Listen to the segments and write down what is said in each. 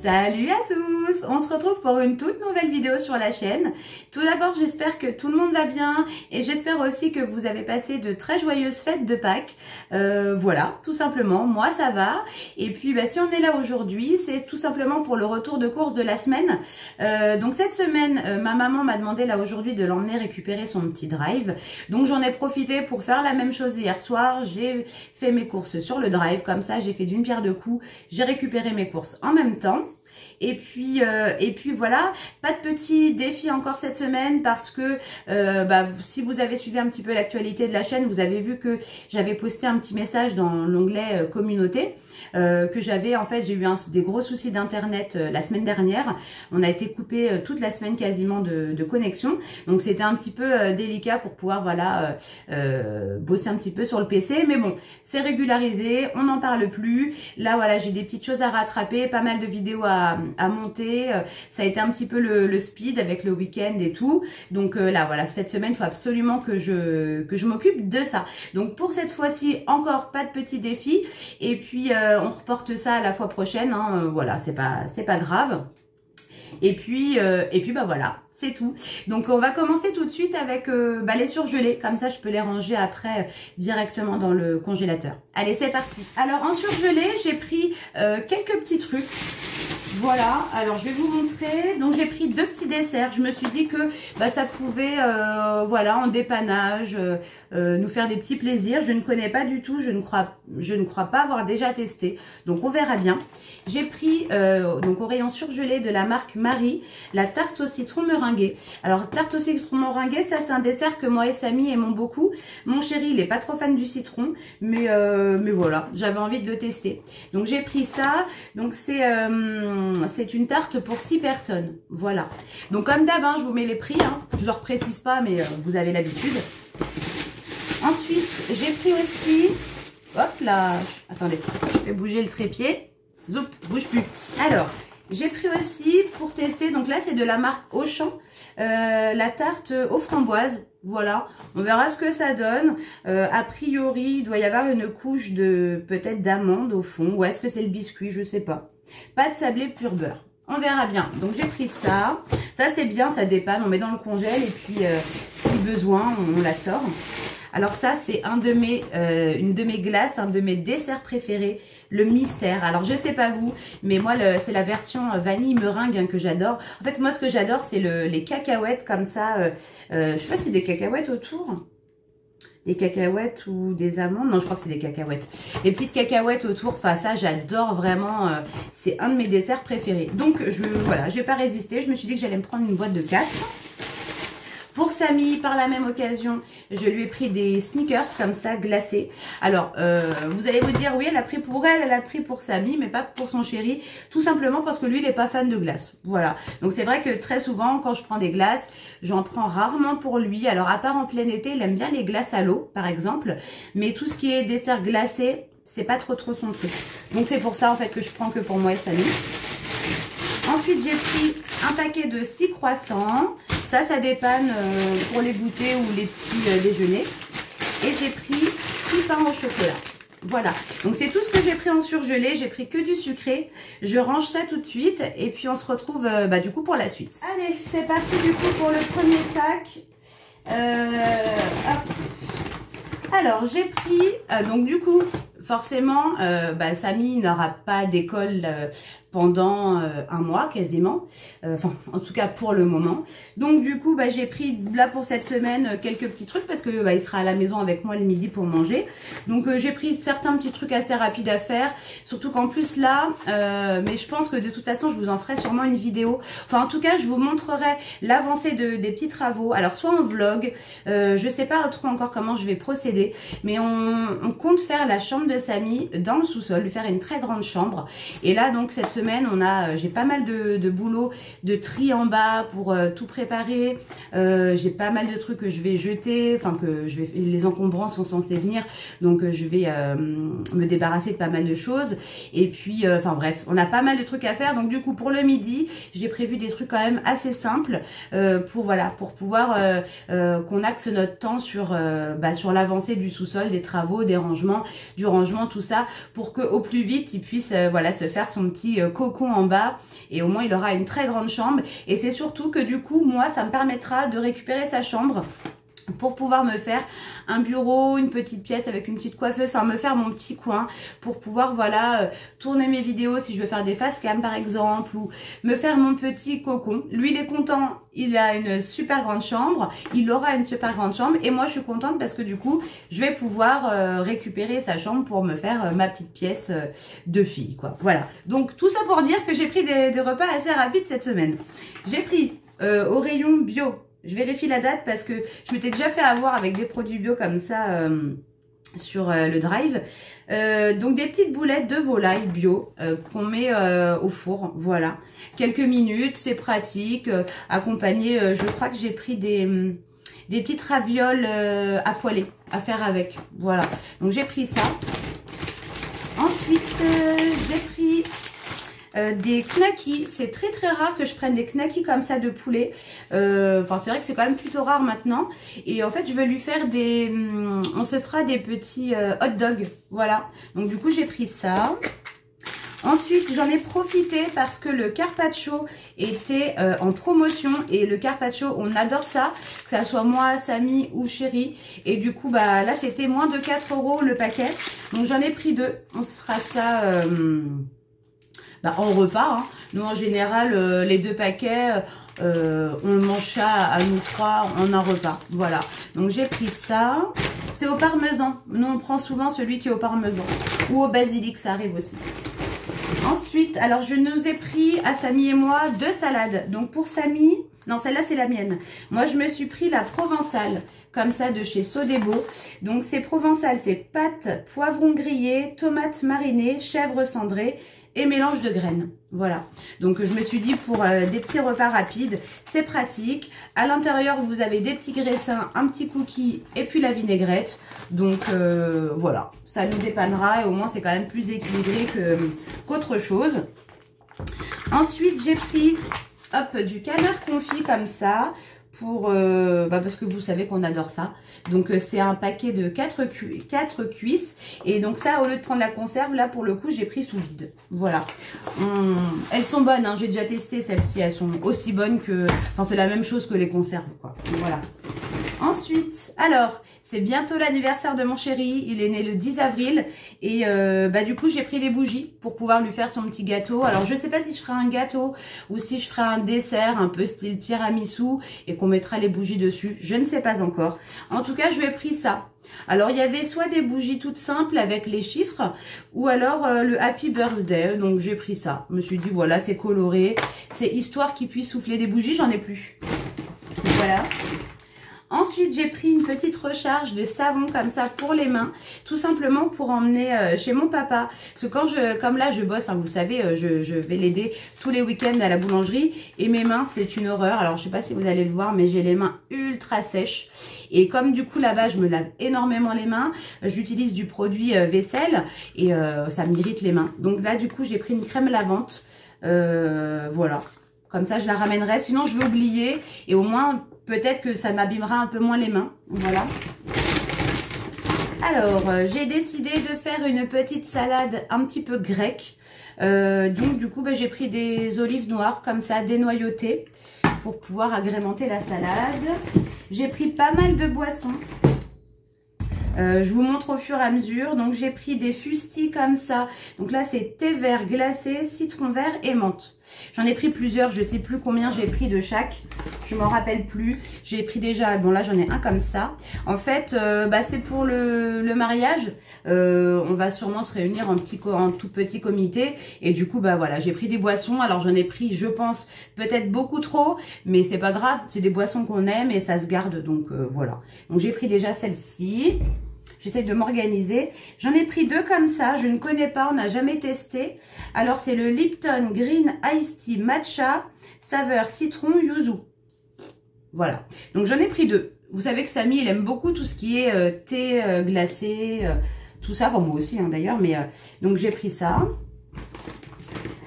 Salut à tous! On se retrouve pour une toute nouvelle vidéo sur la chaîne. Tout d'abord, j'espère que tout le monde va bien et j'espère aussi que vous avez passé de très joyeuses fêtes de Pâques. Voilà, tout simplement, moi ça va. Et puis si on est là aujourd'hui, c'est tout simplement pour le retour de course de la semaine. Donc cette semaine, ma maman m'a demandé là aujourd'hui de l'emmener récupérer son petit drive. Donc j'en ai profité pour faire la même chose hier soir. J'ai fait mes courses sur le drive, comme ça j'ai fait d'une pierre deux coups. J'ai récupéré mes courses en même temps. Et puis voilà, pas de petit défi encore cette semaine parce que si vous avez suivi un petit peu l'actualité de la chaîne, vous avez vu que j'avais posté un petit message dans l'onglet communauté. Que j'avais j'ai eu des gros soucis d'internet la semaine dernière. On a été coupé toute la semaine quasiment de connexion, donc c'était un petit peu délicat pour pouvoir bosser un petit peu sur le PC, mais bon, c'est régularisé, on n'en parle plus. Là voilà, j'ai des petites choses à rattraper, pas mal de vidéos à monter. Ça a été un petit peu le speed avec le week-end et tout, donc là voilà, cette semaine il faut absolument que je m'occupe de ça. Donc pour cette fois-ci, encore pas de petit défi, et puis on reporte ça à la fois prochaine, hein, voilà, c'est pas grave. Et puis voilà, c'est tout. Donc on va commencer tout de suite avec les surgelés, comme ça je peux les ranger après directement dans le congélateur. Allez, c'est parti. Alors en surgelé, j'ai pris quelques petits trucs. Voilà, alors je vais vous montrer. Donc j'ai pris deux petits desserts. Je me suis dit que ça pouvait, en dépannage, nous faire des petits plaisirs. Je ne connais pas du tout, je ne crois pas avoir déjà testé. Donc on verra bien. J'ai pris donc au rayon surgelé de la marque Marie, la tarte au citron meringuée. Alors tarte au citron meringuée, ça c'est un dessert que moi et Samy aimons beaucoup. Mon chéri, il est pas trop fan du citron, mais voilà, j'avais envie de le tester. Donc j'ai pris ça. Donc c'est une tarte pour 6 personnes. Voilà. Donc comme d'hab, je vous mets les prix. Je ne leur précise pas, mais vous avez l'habitude. Ensuite, j'ai pris aussi... Hop là. Attendez, je fais bouger le trépied. Zoup, bouge plus. Alors, j'ai pris aussi pour tester. Donc là, c'est de la marque Auchan. La tarte aux framboises. Voilà, on verra ce que ça donne. A priori, il doit y avoir une couche de peut-être d'amande au fond. Ou est-ce que c'est le biscuit? Je sais pas. Pas de sablé pur beurre. On verra bien. Donc j'ai pris ça. Ça c'est bien, ça dépanne. On met dans le congèle et puis si besoin, on la sort. Alors ça c'est une de mes glaces, un de mes desserts préférés, le mystère. Alors je sais pas vous, mais moi c'est la version vanille meringue que j'adore. En fait moi ce que j'adore c'est les cacahuètes comme ça. Je sais pas si des cacahuètes autour. Des cacahuètes ou des amandes. Non, je crois que c'est des cacahuètes. Les petites cacahuètes autour, enfin ça j'adore vraiment. C'est un de mes desserts préférés. Donc voilà, j'ai pas résisté. Je me suis dit que j'allais me prendre une boîte de 4. Pour Samy, par la même occasion, je lui ai pris des sneakers comme ça, glacés. Alors, vous allez vous dire, oui, elle a pris pour elle, elle a pris pour Samy, mais pas pour son chéri. Tout simplement parce que lui, il n'est pas fan de glace. Voilà. Donc, c'est vrai que très souvent, quand je prends des glaces, j'en prends rarement pour lui. Alors, à part en plein été, il aime bien les glaces à l'eau, par exemple. Mais tout ce qui est dessert glacé, c'est pas trop son truc. Donc, c'est pour ça, en fait, que je prends que pour moi et Samy. Ensuite, j'ai pris un paquet de 6 croissants. Ça dépanne pour les goûters ou les petits déjeuners. Et j'ai pris 6 pains au chocolat. Voilà. Donc, c'est tout ce que j'ai pris en surgelé. J'ai pris que du sucré. Je range ça tout de suite. Et puis, on se retrouve du coup pour la suite. Allez, c'est parti du coup pour le premier sac. Hop. Alors, j'ai pris... donc, du coup... Forcément, Samy n'aura pas d'école pendant un mois quasiment, enfin en tout cas pour le moment. Donc du coup j'ai pris là pour cette semaine quelques petits trucs parce que il sera à la maison avec moi le midi pour manger. Donc j'ai pris certains petits trucs assez rapides à faire, surtout qu'en plus là, mais je pense que de toute façon je vous en ferai sûrement une vidéo. Enfin en tout cas je vous montrerai l'avancée des petits travaux. Alors soit en vlog, je sais pas trop encore comment je vais procéder, mais on compte faire la chambre de Samy dans le sous-sol, lui faire une très grande chambre. Et là donc cette semaine j'ai pas mal de boulot de tri en bas pour tout préparer. J'ai pas mal de trucs que je vais jeter, enfin que les encombrants sont censés venir, donc je vais me débarrasser de pas mal de choses. Et puis enfin bref, on a pas mal de trucs à faire. Donc du coup pour le midi j'ai prévu des trucs quand même assez simples pour pouvoir qu'on axe notre temps sur l'avancée du sous-sol, des travaux, des rangements, du rangement, tout ça, pour que au plus vite il puisse se faire son petit cocon en bas et au moins il aura une très grande chambre. Et c'est surtout que du coup, moi, ça me permettra de récupérer sa chambre pour pouvoir me faire un bureau, une petite pièce avec une petite coiffeuse, enfin me faire mon petit coin pour pouvoir voilà tourner mes vidéos si je veux faire des face cam par exemple, ou me faire mon petit cocon. Lui il est content, il a une super grande chambre, il aura une super grande chambre et moi je suis contente parce que du coup je vais pouvoir récupérer sa chambre pour me faire ma petite pièce de fille quoi. Voilà, donc tout ça pour dire que j'ai pris des repas assez rapides cette semaine. J'ai pris au rayon bio. Je vérifie la date parce que je m'étais déjà fait avoir avec des produits bio comme ça sur le drive. Donc des petites boulettes de volaille bio qu'on met au four. Voilà. Quelques minutes, c'est pratique. Accompagné, je crois que j'ai pris des petites ravioles à poêler à faire avec. Voilà. Donc j'ai pris ça. Ensuite, j'ai pris... des knackis, c'est très très rare que je prenne des knackis comme ça de poulet. Enfin c'est vrai que c'est quand même plutôt rare maintenant. Et en fait je vais lui faire des... on se fera des petits hot dogs. Voilà. Donc du coup j'ai pris ça. Ensuite j'en ai profité parce que le carpaccio était en promotion. Et le carpaccio on adore ça. Que ça soit moi, Samy ou Chéri. Et du coup bah là c'était moins de 4 € le paquet. Donc j'en ai pris 2. On se fera ça... en repas, hein. Nous en général les 2 paquets on mange ça à nous 3 en un repas, voilà. Donc j'ai pris ça, c'est au parmesan, nous on prend souvent celui qui est au parmesan ou au basilic, ça arrive aussi. Ensuite, alors je nous ai pris à Samy et moi 2 salades. Donc pour Samy, non celle-là c'est la mienne, moi je me suis pris la provençale comme ça de chez Sodebo. Donc c'est provençal, c'est pâtes, poivrons grillés, tomates marinées, chèvre cendrée et mélange de graines. Voilà. Donc je me suis dit pour des petits repas rapides, c'est pratique. À l'intérieur, vous avez des petits graissins, un petit cookie et puis la vinaigrette. Donc voilà, ça nous dépannera et au moins c'est quand même plus équilibré qu'autre chose. Ensuite, j'ai pris hop, du canard confit comme ça. Pour parce que vous savez qu'on adore ça. Donc c'est un paquet de 4 cuisses. Et donc ça, au lieu de prendre la conserve, là pour le coup j'ai pris sous vide. Voilà. Elles sont bonnes, hein. J'ai déjà testé celles-ci. Elles sont aussi bonnes que... Enfin c'est la même chose que les conserves quoi. Voilà. Ensuite, alors, c'est bientôt l'anniversaire de mon chéri. Il est né le 10 avril. Et du coup, j'ai pris des bougies pour pouvoir lui faire son petit gâteau. Alors, je sais pas si je ferai un gâteau ou si je ferai un dessert un peu style tiramisu et qu'on mettra les bougies dessus. Je ne sais pas encore. En tout cas, je lui ai pris ça. Alors, il y avait soit des bougies toutes simples avec les chiffres ou alors le Happy Birthday. Donc, j'ai pris ça. Je me suis dit, voilà, c'est coloré. C'est histoire qu'il puisse souffler des bougies. J'en ai plus. Voilà. Ensuite, j'ai pris une petite recharge de savon comme ça pour les mains, tout simplement pour emmener chez mon papa. Parce que comme là je bosse, hein, vous le savez, je vais l'aider tous les week-ends à la boulangerie et mes mains c'est une horreur. Alors je sais pas si vous allez le voir, mais j'ai les mains ultra sèches. Et comme du coup là-bas je me lave énormément les mains, j'utilise du produit vaisselle et ça m'irrite les mains. Donc là du coup j'ai pris une crème lavante, voilà. Comme ça je la ramènerai, sinon je vais oublier et au moins... Peut-être que ça m'abîmera un peu moins les mains. Voilà. Alors, j'ai décidé de faire une petite salade un petit peu grecque. Donc, du coup, j'ai pris des olives noires comme ça, dénoyautées, pour pouvoir agrémenter la salade. J'ai pris pas mal de boissons. Je vous montre au fur et à mesure. Donc, j'ai pris des fustis comme ça. Donc là, c'est thé vert glacé, citron vert et menthe. J'en ai pris plusieurs. Je sais plus combien j'ai pris de chaque. Je m'en rappelle plus. J'ai pris déjà... Bon, là, j'en ai un comme ça. En fait, c'est pour le mariage. On va sûrement se réunir en tout petit comité. Et du coup, voilà, j'ai pris des boissons. Alors, j'en ai pris, je pense, peut-être beaucoup trop. Mais c'est pas grave. C'est des boissons qu'on aime et ça se garde. Donc, voilà. Donc, j'ai pris déjà celle-ci. J'essaie de m'organiser. J'en ai pris 2 comme ça. Je ne connais pas, on n'a jamais testé. Alors, c'est le Lipton Green Iced Tea Matcha, saveur citron yuzu. Voilà. Donc, j'en ai pris 2. Vous savez que Samy, il aime beaucoup tout ce qui est thé glacé, tout ça. Enfin, moi aussi, hein, d'ailleurs. Mais donc, j'ai pris ça.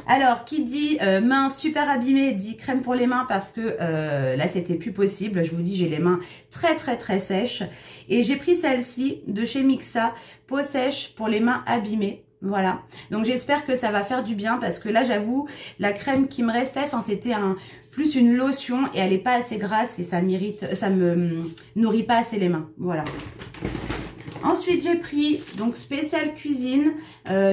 Alors, qui dit mains super abîmées, dit crème pour les mains parce que là, c'était plus possible. Je vous dis, j'ai les mains très, très, très sèches. Et j'ai pris celle-ci de chez Mixa, peau sèche pour les mains abîmées. Voilà, donc j'espère que ça va faire du bien parce que là j'avoue la crème qui me restait, enfin c'était plus une lotion et elle est pas assez grasse et ça me nourrit pas assez les mains. Voilà. Ensuite j'ai pris donc spécial cuisine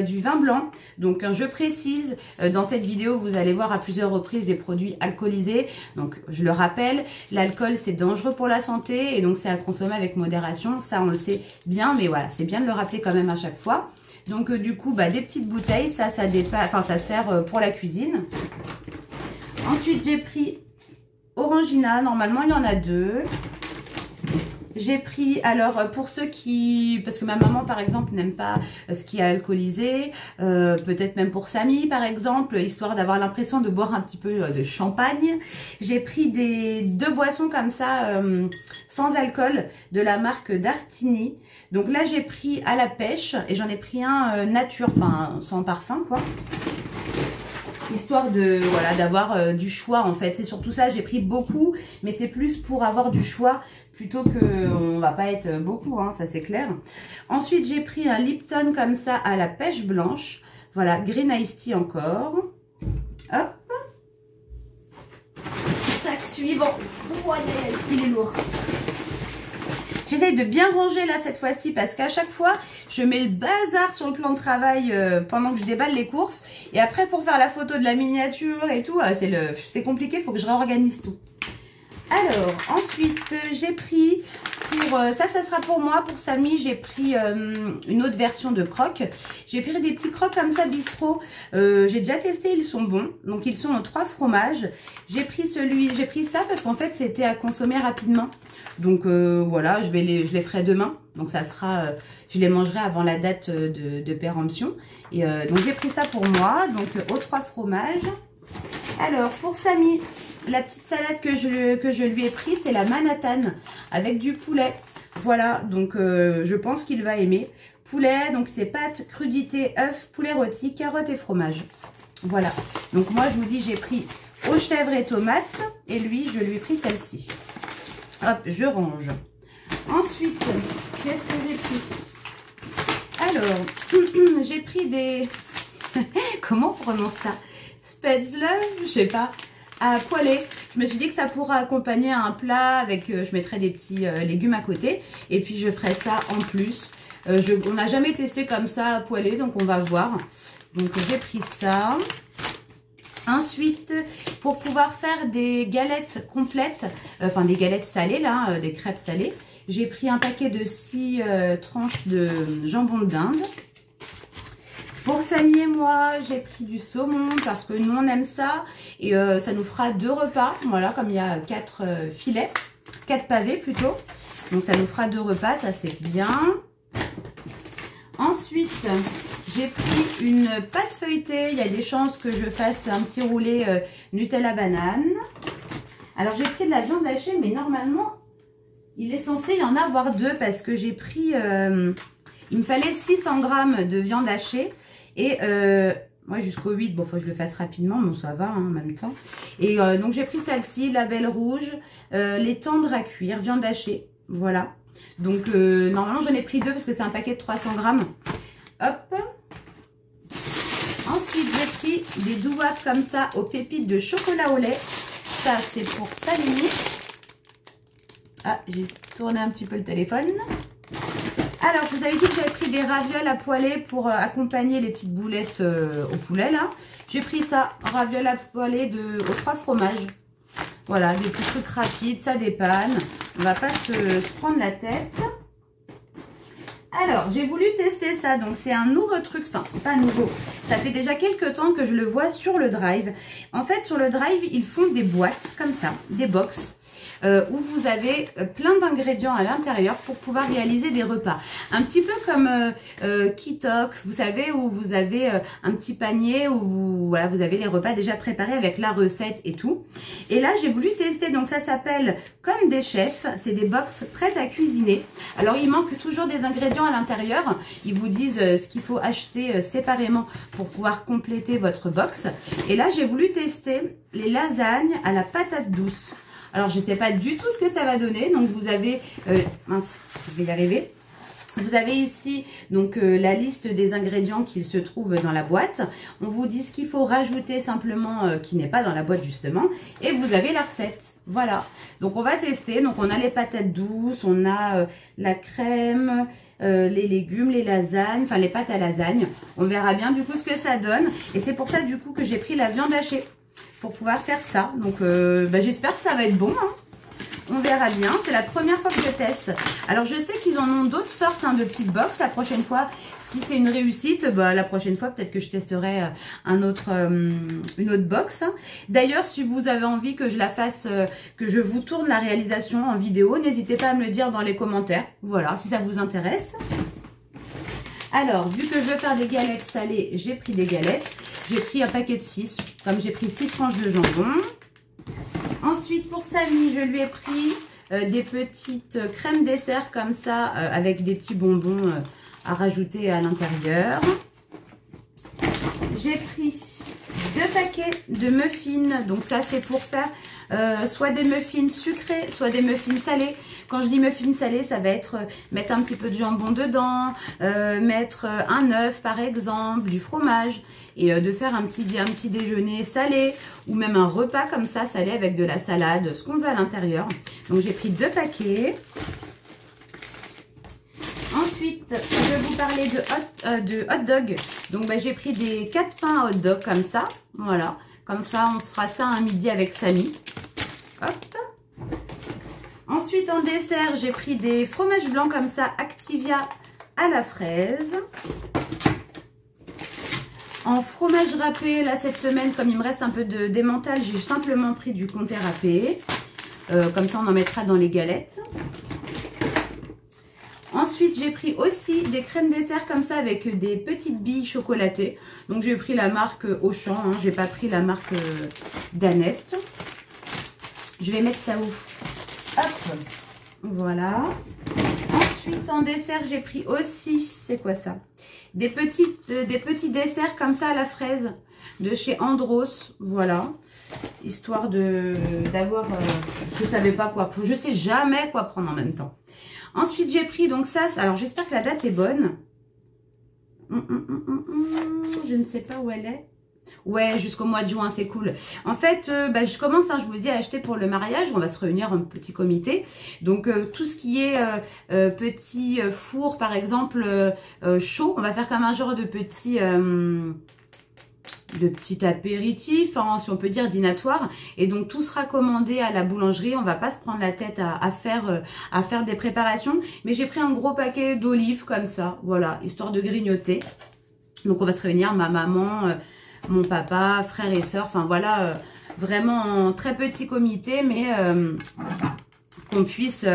du vin blanc. Donc je précise dans cette vidéo vous allez voir à plusieurs reprises des produits alcoolisés. Donc je le rappelle, l'alcool c'est dangereux pour la santé et donc c'est à consommer avec modération. Ça on le sait bien, mais voilà c'est bien de le rappeler quand même à chaque fois. Donc du coup des petites bouteilles, ça sert pour la cuisine. Ensuite j'ai pris Orangina, normalement il y en a 2. J'ai pris, alors pour ceux qui, parce que ma maman par exemple n'aime pas ce qui est alcoolisé, peut-être même pour Samy par exemple, histoire d'avoir l'impression de boire un petit peu de champagne, j'ai pris 2 boissons comme ça, sans alcool, de la marque Dartini. Donc là j'ai pris à la pêche et j'en ai pris un nature, enfin sans parfum quoi. Histoire de voilà d'avoir du choix en fait, c'est surtout ça, j'ai pris beaucoup, mais c'est plus pour avoir du choix plutôt que on va pas être beaucoup, hein, ça c'est clair. Ensuite j'ai pris un Lipton comme ça à la pêche blanche, voilà, Green Iced Tea encore. Hop. Sac suivant, oh, il est lourd. J'essaye de bien ranger là cette fois-ci parce qu'à chaque fois, je mets le bazar sur le plan de travail pendant que je déballe les courses. Et après, pour faire la photo de la miniature et tout, c'est compliqué, il faut que je réorganise tout. Alors, ensuite, j'ai pris, ça sera pour moi, pour Samy, j'ai pris une autre version de crocs. J'ai pris des petits crocs comme ça, bistrot. J'ai déjà testé, ils sont bons. Donc, ils sont en 3 fromages. J'ai pris ça parce qu'en fait, c'était à consommer rapidement. Donc voilà, je les ferai demain. Donc ça sera, je les mangerai avant la date de péremption. Et donc j'ai pris ça pour moi, donc aux 3 fromages. Alors pour Samy, la petite salade que je lui ai pris, c'est la Manhattan avec du poulet. Voilà, donc je pense qu'il va aimer. Poulet, donc c'est pâtes, crudités, œufs, poulet rôti, carottes et fromage. Voilà, donc moi je vous dis j'ai pris aux chèvres et tomates et lui je lui ai pris celle-ci. Hop, je range. Ensuite, qu'est-ce que j'ai pris? Alors, j'ai pris des... Comment on prononce ça? Spätzle, je sais pas, à poêler. Je me suis dit que ça pourra accompagner un plat avec... je mettrai des petits légumes à côté. Et puis, je ferai ça en plus. On n'a jamais testé comme ça à poêler, donc on va voir. Donc, j'ai pris ça. Ensuite, pour pouvoir faire des galettes complètes, enfin des galettes salées là, des crêpes salées, j'ai pris un paquet de 6 tranches de jambon de dinde. Pour Samy et moi, j'ai pris du saumon parce que nous on aime ça et ça nous fera 2 repas. Voilà, comme il y a 4 filets, 4 pavés plutôt. Donc ça nous fera 2 repas, ça c'est bien. Ensuite, j'ai pris une pâte feuilletée. Il y a des chances que je fasse un petit roulé Nutella banane. Alors, j'ai pris de la viande hachée, mais normalement, il est censé y en avoir 2 parce que j'ai pris... il me fallait 600 g de viande hachée et... moi, jusqu'au 8, bon, faut que je le fasse rapidement, mais ça va hein, en même temps. Et donc, j'ai pris celle-ci, la belle rouge, les tendres à cuire, viande hachée. Voilà. Donc, normalement, j'en ai pris 2 parce que c'est un paquet de 300 g. Hop. Ensuite, j'ai pris des douaps comme ça aux pépites de chocolat au lait. Ça, c'est pour Samy. Ah, j'ai tourné un petit peu le téléphone. Alors, je vous avais dit que j'avais pris des ravioles à poêler pour accompagner les petites boulettes au poulet, là. J'ai pris ça, ravioles à poêler aux 3 fromages. Voilà, des petits trucs rapides, ça dépanne. On va pas se prendre la tête. Alors, j'ai voulu tester ça. Donc, c'est un nouveau truc. Enfin, c'est pas nouveau. Ça fait déjà quelques temps que je le vois sur le Drive. En fait, sur le Drive, ils font des boîtes comme ça, des box. Où vous avez plein d'ingrédients à l'intérieur pour pouvoir réaliser des repas. Un petit peu comme Kitok, vous savez, où vous avez un petit panier où vous avez les repas déjà préparés avec la recette et tout. Et là, j'ai voulu tester, donc ça s'appelle Comme des chefs, c'est des box prêtes à cuisiner. Alors, il manque toujours des ingrédients à l'intérieur. Ils vous disent ce qu'il faut acheter séparément pour pouvoir compléter votre box. Et là, j'ai voulu tester les lasagnes à la patate douce. Alors, je ne sais pas du tout ce que ça va donner. Donc, vous avez... mince, je vais y arriver. Vous avez ici donc la liste des ingrédients qui se trouvent dans la boîte. On vous dit ce qu'il faut rajouter simplement qui n'est pas dans la boîte justement. Et vous avez la recette. Voilà. Donc on va tester. Donc on a les patates douces, on a la crème, les légumes, les lasagnes, enfin les pâtes à lasagne. On verra bien du coup ce que ça donne. Et c'est pour ça du coup que j'ai pris la viande hachée pour pouvoir faire ça. Donc j'espère que ça va être bon, hein. On verra bien, c'est la première fois que je teste. Alors je sais qu'ils en ont d'autres sortes de petites box. La prochaine fois, si c'est une réussite, la prochaine fois peut-être que je testerai une autre box. D'ailleurs, si vous avez envie que je la fasse, que je vous tourne la réalisation en vidéo, n'hésitez pas à me le dire dans les commentaires. Voilà, si ça vous intéresse. Alors, vu que je veux faire des galettes salées, j'ai pris des galettes. J'ai pris un paquet de 6, comme j'ai pris 6 tranches de jambon. Ensuite, pour Samy, je lui ai pris des petites crèmes dessert comme ça, avec des petits bonbons à rajouter à l'intérieur. J'ai pris 2 paquets de muffins. Donc ça, c'est pour faire soit des muffins sucrés, soit des muffins salés. Quand je dis muffins salés, ça va être mettre un petit peu de jambon dedans, mettre un œuf par exemple, du fromage, et de faire un petit déjeuner salé, ou même un repas comme ça, salé avec de la salade, ce qu'on veut à l'intérieur. Donc j'ai pris 2 paquets. Ensuite, je vais vous parler de hot dog. Donc j'ai pris des 4 pains hot dog comme ça. Voilà. Comme ça, on se fera ça à midi avec Samy. Hop. Ensuite, en dessert, j'ai pris des fromages blancs comme ça, Activia à la fraise. En fromage râpé, là, cette semaine, comme il me reste un peu d'emmental, j'ai simplement pris du comté râpé. Comme ça, on en mettra dans les galettes. Ensuite, j'ai pris aussi des crèmes dessert comme ça avec des petites billes chocolatées. Donc, j'ai pris la marque Auchan, hein, j'ai pas pris la marque Danette. Je vais mettre ça où? Hop, voilà. Ensuite, en dessert, j'ai pris aussi, c'est quoi ça? Des petits desserts comme ça à la fraise de chez Andros, voilà. Histoire d'avoir, je savais pas quoi, je sais jamais quoi prendre en même temps. Ensuite, j'ai pris donc ça, alors j'espère que la date est bonne. Je ne sais pas où elle est. Ouais, jusqu'au mois de juin, c'est cool. En fait, je commence, je vous le dis, à acheter pour le mariage. On va se réunir en petit comité. Donc, tout ce qui est petit four, par exemple, chaud, on va faire comme un genre de petit apéritif, hein, si on peut dire dînatoire. Et donc, tout sera commandé à la boulangerie. On va pas se prendre la tête à faire des préparations. Mais j'ai pris un gros paquet d'olives comme ça, voilà, histoire de grignoter. Donc, on va se réunir, ma maman... mon papa, frère et sœur, enfin voilà, vraiment en très petit comité, mais qu'on puisse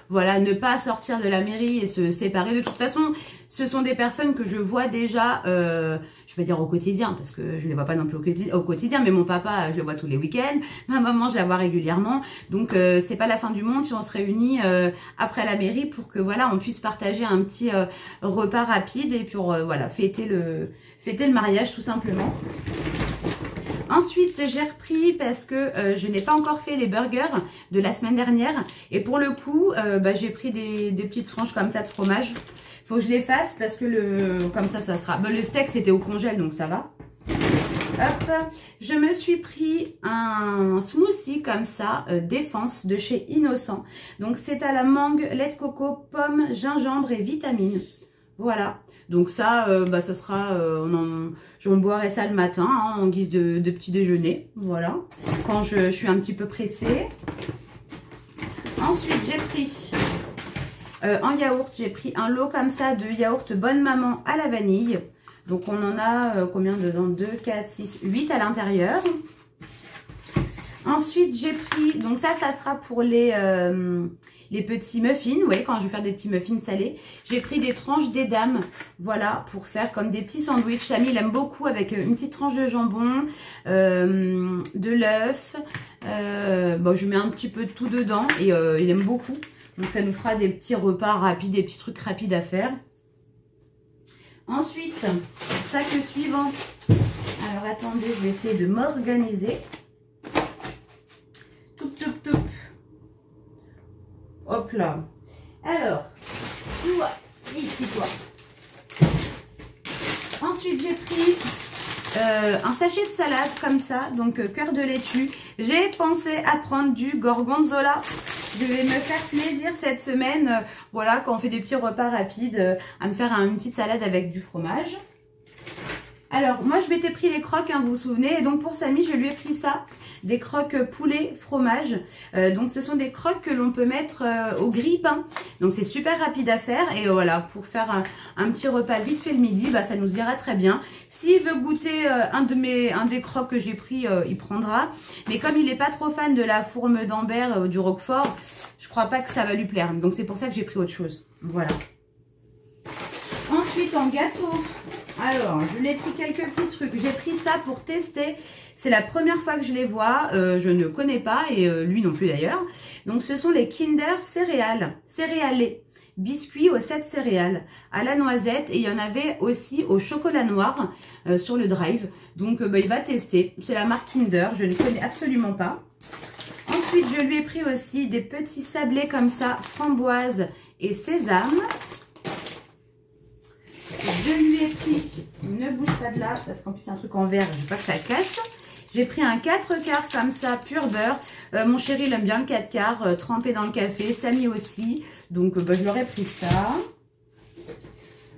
voilà, ne pas sortir de la mairie et se séparer. De toute façon, ce sont des personnes que je vois déjà, je vais dire au quotidien, parce que je ne les vois pas non plus au quotidien, mais mon papa, je le vois tous les week-ends, ma maman, je la vois régulièrement, donc c'est pas la fin du monde si on se réunit après la mairie pour que voilà, on puisse partager un petit repas rapide et pour voilà, fêter le mariage tout simplement. Ensuite, j'ai repris parce que je n'ai pas encore fait les burgers de la semaine dernière. Et pour le coup, j'ai pris des petites tranches comme ça de fromage. Faut que je les fasse parce que comme ça sera... le steak, c'était au congèle, donc ça va. Hop, je me suis pris un smoothie comme ça, Défense de chez Innocent. Donc, c'est à la mangue, lait de coco, pomme, gingembre et vitamines. Voilà. Donc ça, ça sera, j'en boirai ça le matin, hein, en guise de petit déjeuner, voilà, quand je suis un petit peu pressée. Ensuite, j'ai pris, en yaourt, j'ai pris un lot comme ça de yaourt Bonne Maman à la vanille. Donc on en a, combien dedans? 2, 4, 6, 8 à l'intérieur. Ensuite, j'ai pris, donc ça sera pour les petits muffins, vous voyez, quand je vais faire des petits muffins salés. J'ai pris des tranches d'Edam, voilà, pour faire comme des petits sandwichs. Samy, il aime beaucoup avec une petite tranche de jambon, de l'œuf. Je mets un petit peu de tout dedans et il aime beaucoup. Donc, ça nous fera des petits repas rapides, des petits trucs rapides à faire. Ensuite, sac suivant. Alors, attendez, je vais essayer de m'organiser. Hop là. Alors, Ici, toi. Ensuite, j'ai pris un sachet de salade comme ça, donc cœur de laitue. J'ai pensé à prendre du gorgonzola. Je vais me faire plaisir cette semaine, voilà, quand on fait des petits repas rapides, à me faire une petite salade avec du fromage. Alors, moi, je m'étais pris les croques, hein, vous vous souvenez, et donc pour Samy, je lui ai pris ça, des croques poulet fromage. Donc, ce sont des croques que l'on peut mettre au grille-pain. Donc, c'est super rapide à faire, et voilà, pour faire un petit repas vite fait le midi, bah, ça nous ira très bien. S'il veut goûter un des croques que j'ai pris, il prendra. Mais comme il n'est pas trop fan de la fourme d'Ambert ou du Roquefort, je crois pas que ça va lui plaire. Donc, c'est pour ça que j'ai pris autre chose. Voilà. Ensuite, en gâteau, alors, je lui ai pris quelques petits trucs. J'ai pris ça pour tester. C'est la première fois que je les vois. Je ne connais pas et lui non plus d'ailleurs. Donc, ce sont les Kinder céréalés. Biscuits aux 7 céréales à la noisette. Et il y en avait aussi au chocolat noir sur le drive. Donc, il va tester. C'est la marque Kinder. Je ne connais absolument pas. Ensuite, je lui ai pris aussi des petits sablés comme ça, framboise et sésame. Je lui ai pris, ne bouge pas de là, parce qu'en plus c'est un truc en verre, je veux pas que ça casse. J'ai pris un 4 quarts comme ça, pur beurre. Mon chéri, il aime bien le 4 quarts, trempé dans le café. Samy aussi. Donc, je leur ai pris ça.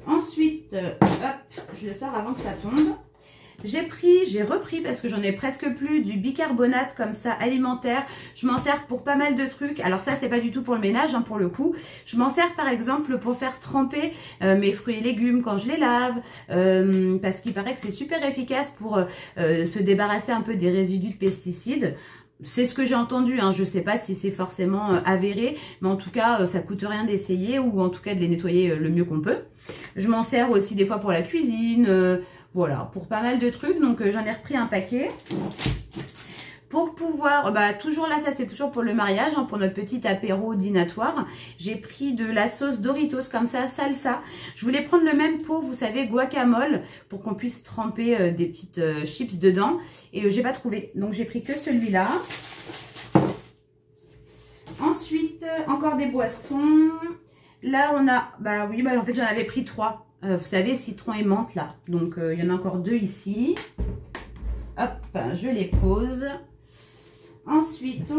Ensuite, hop, je le sors avant que ça tombe. J'ai repris, parce que j'en ai presque plus, du bicarbonate comme ça, alimentaire. Je m'en sers pour pas mal de trucs. Alors ça, c'est pas du tout pour le ménage, hein, pour le coup. Je m'en sers par exemple pour faire tremper mes fruits et légumes quand je les lave. Parce qu'il paraît que c'est super efficace pour se débarrasser un peu des résidus de pesticides. C'est ce que j'ai entendu, hein. Je sais pas si c'est forcément avéré, mais en tout cas, ça coûte rien d'essayer ou en tout cas de les nettoyer le mieux qu'on peut. Je m'en sers aussi des fois pour la cuisine, voilà, pour pas mal de trucs. Donc, j'en ai repris un paquet. Pour pouvoir, toujours là, ça c'est toujours pour le mariage, hein, pour notre petit apéro dînatoire. J'ai pris de la sauce Doritos comme ça, salsa. Je voulais prendre le même pot, vous savez, guacamole, pour qu'on puisse tremper des petites chips dedans. Et j'ai pas trouvé, donc j'ai pris que celui-là. Ensuite, encore des boissons. Là, on a, en fait, j'en avais pris 3. Vous savez, citron et menthe, là. Donc, il y en a encore 2 ici. Hop, je les pose. Ensuite,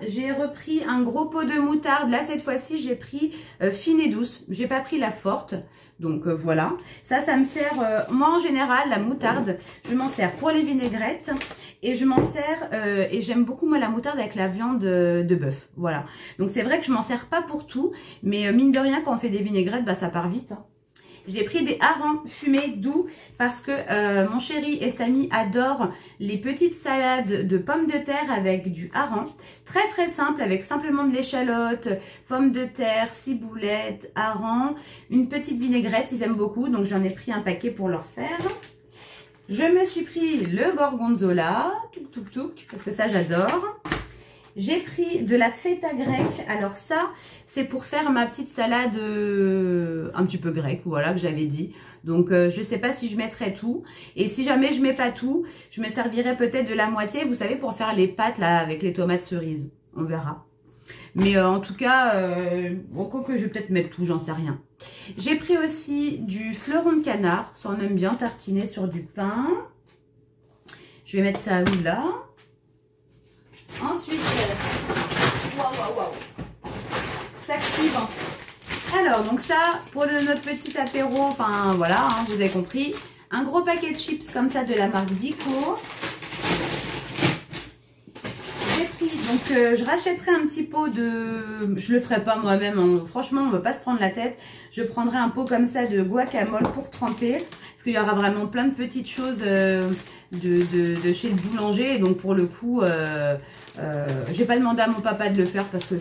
j'ai repris un gros pot de moutarde. Là, cette fois-ci, j'ai pris fine et douce. J'ai pas pris la forte. Donc, voilà. Ça me sert... moi, en général, la moutarde, je m'en sers pour les vinaigrettes. Et je m'en sers... et j'aime beaucoup, moi, la moutarde avec la viande de bœuf. Voilà. Donc, c'est vrai que je m'en sers pas pour tout. Mais mine de rien, quand on fait des vinaigrettes, ça part vite, hein. J'ai pris des harengs fumés doux parce que mon chéri et Samy adorent les petites salades de pommes de terre avec du hareng. Très très simple, avec simplement de l'échalote, pommes de terre, ciboulette, hareng, une petite vinaigrette, ils aiment beaucoup. Donc j'en ai pris un paquet pour leur faire. Je me suis pris le gorgonzola, parce que ça j'adore. J'ai pris de la feta grecque. Alors ça, c'est pour faire ma petite salade un petit peu grecque, voilà, que j'avais dit. Donc, je sais pas si je mettrai tout. Et si jamais je mets pas tout, je me servirai peut-être de la moitié, vous savez, pour faire les pâtes là avec les tomates cerises. On verra. Mais en tout cas, que je vais peut-être mettre tout, j'en sais rien. J'ai pris aussi du fleuron de canard. Ça, on aime bien tartiner sur du pain. Je vais mettre ça là. Ensuite, sac suivant. Alors, donc ça, pour notre petit apéro, enfin voilà, hein, vous avez compris. Un gros paquet de chips comme ça de la marque Vico. J'ai pris, donc je rachèterai un petit pot de... Je le ferai pas moi-même, hein. Franchement, on ne va pas se prendre la tête. Je prendrai un pot comme ça de guacamole pour tremper. Parce qu'il y aura vraiment plein de petites choses de chez le boulanger. Et donc pour le coup, j'ai pas demandé à mon papa de le faire parce que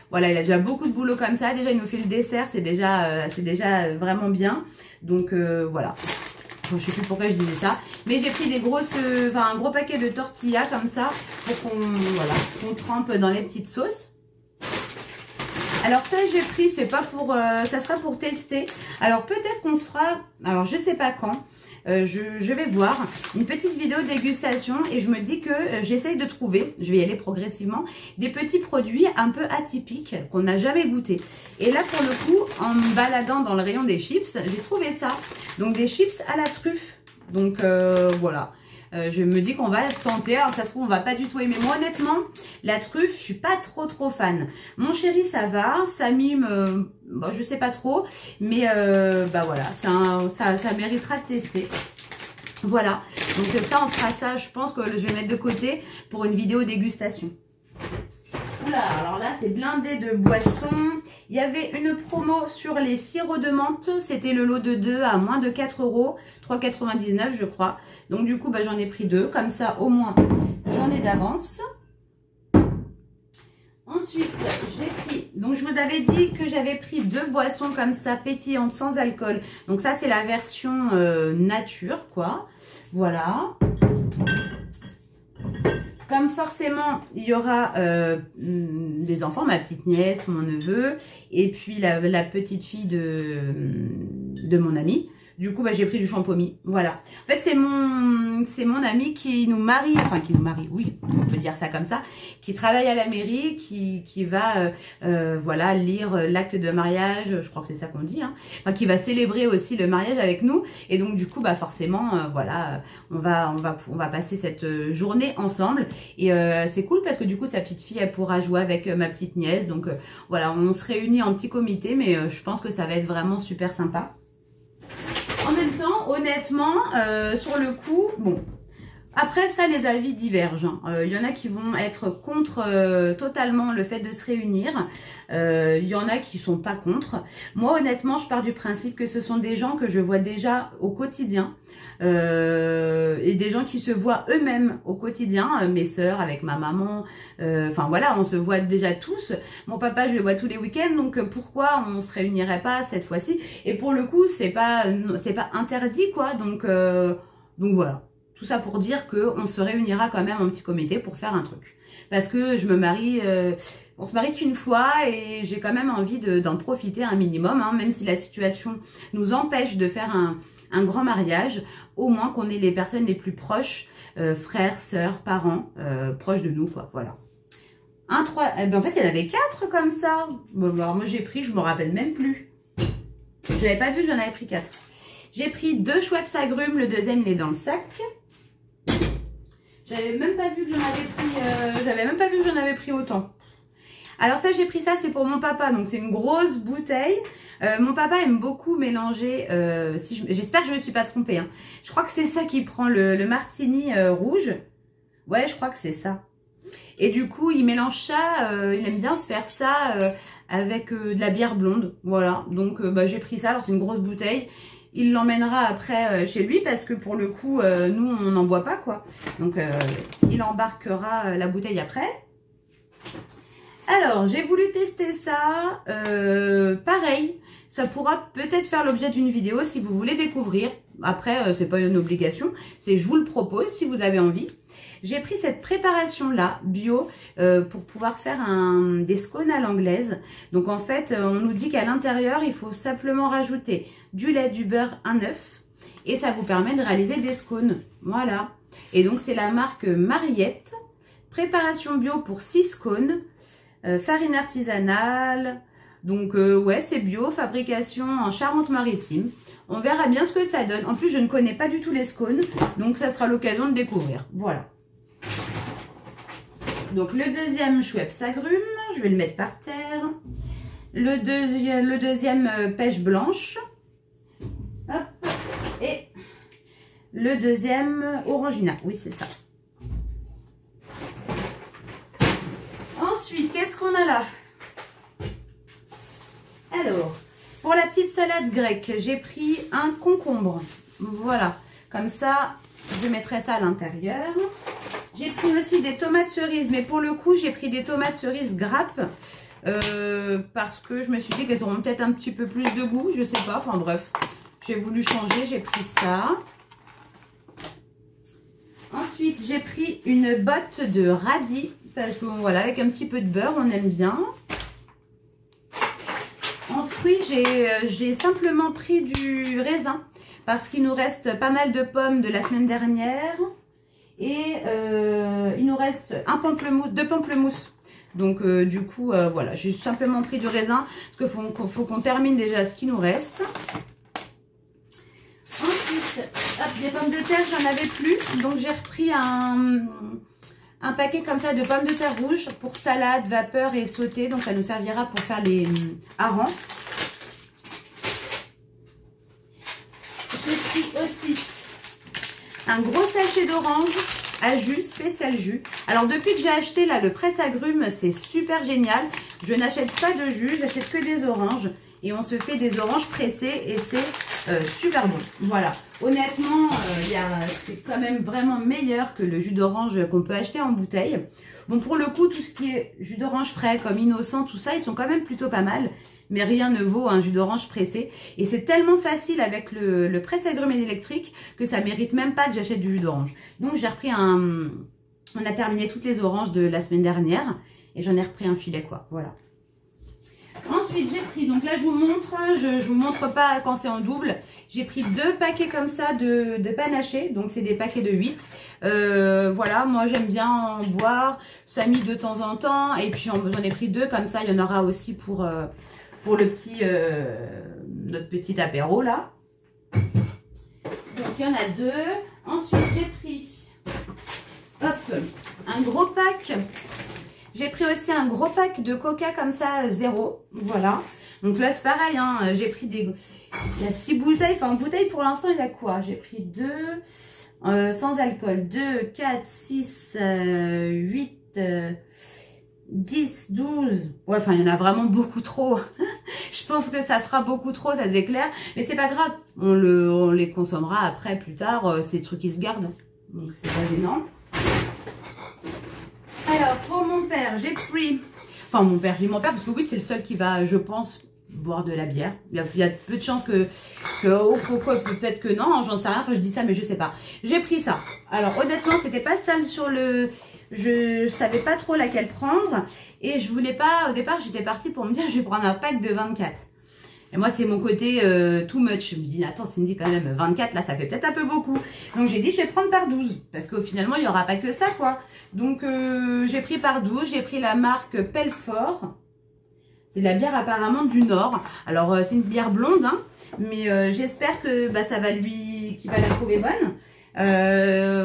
voilà, il a déjà beaucoup de boulot comme ça. Déjà, il nous fait le dessert, c'est déjà vraiment bien. Donc voilà. Bon, je sais plus pourquoi je disais ça. Mais j'ai pris un gros paquet de tortillas comme ça pour qu'on trempe dans les petites sauces. Alors ça, j'ai pris, c'est pas pour, ça sera pour tester. Alors peut-être qu'on se fera, alors je sais pas quand. je vais voir une petite vidéo dégustation et je me dis que j'essaye de trouver, je vais y aller progressivement, des petits produits un peu atypiques qu'on n'a jamais goûté. Et là pour le coup, en me baladant dans le rayon des chips, j'ai trouvé ça. Donc des chips à la truffe. Donc voilà. Je me dis qu'on va tenter. Alors ça se trouve on va pas du tout aimer. Moi honnêtement la truffe je suis pas trop fan. Mon chéri ça va, Samy bon, je sais pas trop, mais bah voilà, ça méritera de tester. Voilà, donc ça on fera ça, je pense que je vais mettre de côté pour une vidéo dégustation. Oula, alors là c'est blindé de boissons. Il y avait une promo sur les sirops de menthe, c'était le lot de 2 à moins de 4 €, 3,99 € je crois. Donc du coup bah, j'en ai pris 2, comme ça au moins j'en ai d'avance. Ensuite j'ai pris, donc je vous avais dit que j'avais pris 2 boissons comme ça pétillantes sans alcool. Donc ça c'est la version nature quoi, voilà. Comme forcément, il y aura des enfants, ma petite nièce, mon neveu, et puis la petite fille de mon ami. Du coup, bah, j'ai pris du champomis. Voilà. En fait, c'est mon ami qui nous marie, enfin qui nous marie, oui, on peut dire ça comme ça, qui travaille à la mairie, qui va, voilà, lire l'acte de mariage, je crois que c'est ça qu'on dit, hein, enfin, qui va célébrer aussi le mariage avec nous. Et donc, du coup, bah, forcément, voilà, on va passer cette journée ensemble. Et c'est cool parce que du coup, sa petite fille, elle pourra jouer avec ma petite nièce. Donc, voilà, on se réunit en petit comité, mais je pense que ça va être vraiment super sympa. En même temps, honnêtement, sur le coup, bon, après ça, les avis divergent. Il y en a qui vont être contre totalement le fait de se réunir. Il y en a qui sont pas contre. Moi, honnêtement, je pars du principe que ce sont des gens que je vois déjà au quotidien. Et des gens qui se voient eux-mêmes au quotidien, mes sœurs avec ma maman, enfin voilà, on se voit déjà tous. Mon papa je le vois tous les week-ends, donc pourquoi on se réunirait pas cette fois-ci? Et pour le coup c'est pas interdit quoi, donc voilà, tout ça pour dire que on se réunira quand même en petit comité pour faire un truc, parce que je me marie, on se marie qu'une fois et j'ai quand même envie d'en profiter un minimum, hein, même si la situation nous empêche de faire un grand mariage, au moins qu'on ait les personnes les plus proches, frères, sœurs, parents, proches de nous, quoi, voilà. Ben en fait, il y en avait 4 comme ça. Bon, alors moi j'ai pris, je me rappelle même plus. J'avais pas vu que j'en avais pris 4. J'ai pris 2 Schweppes agrumes, le deuxième il est dans le sac. J'avais même pas vu que j'en avais pris autant. Alors ça, j'ai pris ça, c'est pour mon papa, donc c'est une grosse bouteille. Mon papa aime beaucoup mélanger, j'espère que je ne me suis pas trompée, hein. Je crois que c'est ça qui prend le martini rouge. Ouais, je crois que c'est ça. Et du coup, il mélange ça, il aime bien se faire ça avec de la bière blonde. Voilà, donc bah, j'ai pris ça, alors c'est une grosse bouteille. Il l'emmènera après chez lui parce que pour le coup, nous, on n'en boit pas, quoi. Donc, il embarquera la bouteille après. Alors, j'ai voulu tester ça. Pareil, ça pourra peut-être faire l'objet d'une vidéo si vous voulez découvrir. Après, c'est pas une obligation. C'est je vous le propose si vous avez envie. J'ai pris cette préparation-là, bio, pour pouvoir faire des scones à l'anglaise. Donc, en fait, on nous dit qu'à l'intérieur, il faut simplement rajouter du lait, du beurre, un œuf. Et ça vous permet de réaliser des scones. Voilà. Et donc, c'est la marque Mariette. Préparation bio pour 6 scones. Farine artisanale, donc ouais c'est bio, fabrication en Charente-Maritime. On verra bien ce que ça donne. En plus je ne connais pas du tout les scones, donc ça sera l'occasion de découvrir. Voilà. Donc le deuxième Schweppes agrumes, je vais le mettre par terre. Le deuxième pêche blanche. Hop. Et le deuxième orangina, oui c'est ça. Ensuite, qu'est-ce qu'on a là? Alors, pour la petite salade grecque, j'ai pris un concombre. Voilà, comme ça, je mettrai ça à l'intérieur. J'ai pris aussi des tomates cerises, mais pour le coup, j'ai pris des tomates cerises grappes. Parce que je me suis dit qu'elles auront peut-être un petit peu plus de goût, je sais pas. Enfin bref, j'ai voulu changer, j'ai pris ça. Ensuite, j'ai pris une botte de radis. Parce que voilà, avec un petit peu de beurre, on aime bien. En fruits fruits, j'ai simplement pris du raisin parce qu'il nous reste pas mal de pommes de la semaine dernière. Et il nous reste deux pamplemousses. Donc du coup, voilà, j'ai simplement pris du raisin parce qu'il faut qu'on termine déjà ce qui nous reste. Ensuite, hop, des pommes de terre, j'en avais plus. Donc j'ai repris un paquet comme ça de pommes de terre rouges pour salade, vapeur et sauté. Donc ça nous servira pour faire les harengs. J'ai pris aussi un gros sachet d'orange à jus, spécial jus. Alors depuis que j'ai acheté là le presse-agrumes, c'est super génial. Je n'achète pas de jus, j'achète que des oranges. Et on se fait des oranges pressées et c'est super bon. Voilà, honnêtement, c'est quand même vraiment meilleur que le jus d'orange qu'on peut acheter en bouteille. Bon, pour le coup, tout ce qui est jus d'orange frais, comme Innocent, tout ça, ils sont quand même plutôt pas mal. Mais rien ne vaut un jus d'orange pressé. Et c'est tellement facile avec le presse-agrumes électrique que ça mérite même pas que j'achète du jus d'orange. Donc j'ai repris on a terminé toutes les oranges de la semaine dernière. Et j'en ai repris un filet, quoi. Voilà. Ensuite, j'ai pris, donc là je vous montre, je vous montre pas quand c'est en double. J'ai pris 2 paquets comme ça de panaché, donc c'est des paquets de 8. Voilà, moi j'aime bien en boire, ça mis de temps en temps. Et puis j'en ai pris 2 comme ça, il y en aura aussi pour le petit, notre petit apéro là. Donc il y en a 2. Ensuite j'ai pris, hop, un gros pack. J'ai pris aussi un gros pack de coca comme ça, 0. Voilà. Donc là, c'est pareil. Hein, j'ai pris il y a 6 bouteilles. Enfin, en bouteille, pour l'instant, il y a quoi? J'ai pris 2 sans alcool. 2, 4, 6, 8, 10, 12. Ouais, enfin, il y en a vraiment beaucoup trop. Je pense que ça fera beaucoup trop, ça c'est clair. Mais c'est pas grave. On les consommera après, plus tard. C'est des trucs qui se gardent. Donc, c'est pas gênant. Alors, pour mon père, j'ai pris... Enfin, mon père, j'ai mon père parce que oui, c'est le seul qui va, je pense, boire de la bière. Il y a peu de chances que peut-être que non, j'en sais rien. Enfin, je dis ça, mais je sais pas. J'ai pris ça. Alors, honnêtement, c'était pas sale sur le... Je savais pas trop laquelle prendre. Et je voulais pas... Au départ, j'étais partie pour me dire, je vais prendre un pack de 24. Et moi, c'est mon côté too much. Je me dis, attends, Cindy, quand même, 24, là, ça fait peut-être un peu beaucoup. Donc, j'ai dit, je vais prendre par 12. Parce qu'au finalement, il n'y aura pas que ça, quoi. Donc, j'ai pris par 12. J'ai pris la marque Pelfort. C'est de la bière apparemment du Nord. Alors, c'est une bière blonde, hein. Mais j'espère que ça va qu'il va la trouver bonne.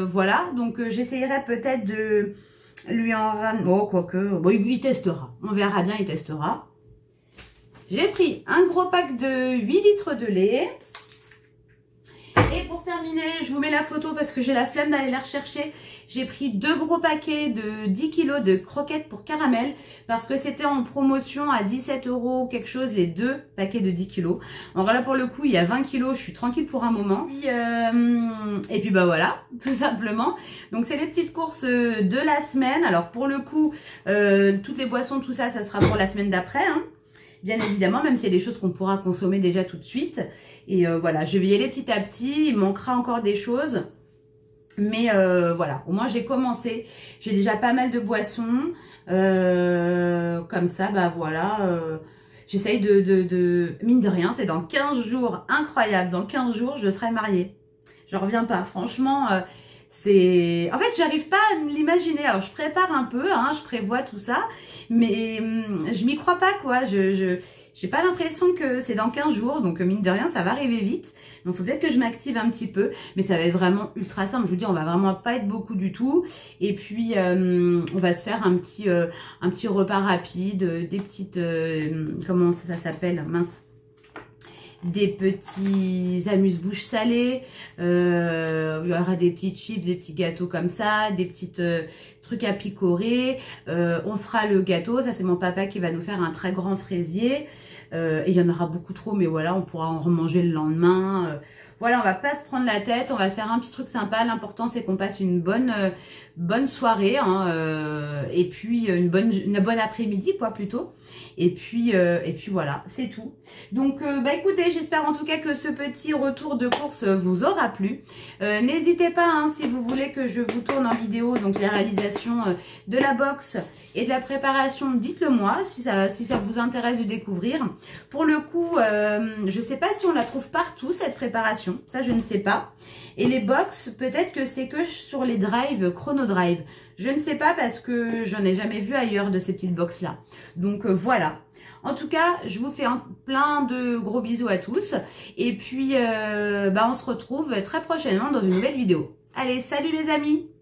Voilà. Donc, j'essayerai peut-être de lui en ramener. Oh, quoique. Bon, il testera. On verra bien, il testera. J'ai pris un gros pack de 8 litres de lait. Et pour terminer, je vous mets la photo parce que j'ai la flemme d'aller la rechercher. J'ai pris 2 gros paquets de 10 kg de croquettes pour caramel parce que c'était en promotion à 17 € quelque chose, les 2 paquets de 10 kg. Donc là pour le coup, il y a 20 kg, je suis tranquille pour un moment. Et puis bah voilà, tout simplement. Donc c'est les petites courses de la semaine. Alors pour le coup, toutes les boissons, tout ça, ça sera pour la semaine d'après, hein. Bien évidemment, même s'il y a des choses qu'on pourra consommer déjà tout de suite. Et voilà, je vais y aller petit à petit. Il manquera encore des choses. Mais voilà, au moins j'ai commencé. J'ai déjà pas mal de boissons. Comme ça, bah voilà. J'essaye mine de rien, c'est dans 15 jours. Incroyable, dans 15 jours, je serai mariée. Je reviens pas, franchement... En fait, j'arrive pas à me l'imaginer. Alors, je prépare un peu, hein, je prévois tout ça, mais je m'y crois pas, quoi. J'ai pas l'impression que c'est dans 15 jours, donc mine de rien, ça va arriver vite. Donc, faut peut-être que je m'active un petit peu, mais ça va être vraiment ultra simple. Je vous dis, on va vraiment pas être beaucoup du tout. Et puis, on va se faire un petit repas rapide, des petites, comment ça s'appelle, mince. Des petits amuse-bouches salés, il y aura des petites chips, des petits gâteaux comme ça, des petites trucs à picorer, on fera le gâteau, ça c'est mon papa qui va nous faire un très grand fraisier, et il y en aura beaucoup trop, mais voilà, on pourra en remanger le lendemain, voilà, on va pas se prendre la tête, on va faire un petit truc sympa, l'important c'est qu'on passe une bonne bonne soirée, hein, et puis une bonne après-midi, quoi, plutôt. Et puis voilà, c'est tout. Donc, bah écoutez, j'espère en tout cas que ce petit retour de course vous aura plu. N'hésitez pas, hein, si vous voulez que je vous tourne en vidéo, donc les réalisations de la box et de la préparation, dites-le moi, si ça vous intéresse de découvrir. Pour le coup, je sais pas si on la trouve partout, cette préparation, ça je ne sais pas. Et les box, peut-être que c'est que sur les drives, chrono drive. Je ne sais pas parce que j'en ai jamais vu ailleurs de ces petites box là. Donc voilà. En tout cas, je vous fais plein de gros bisous à tous. Et puis, bah, on se retrouve très prochainement dans une nouvelle vidéo. Allez, salut les amis!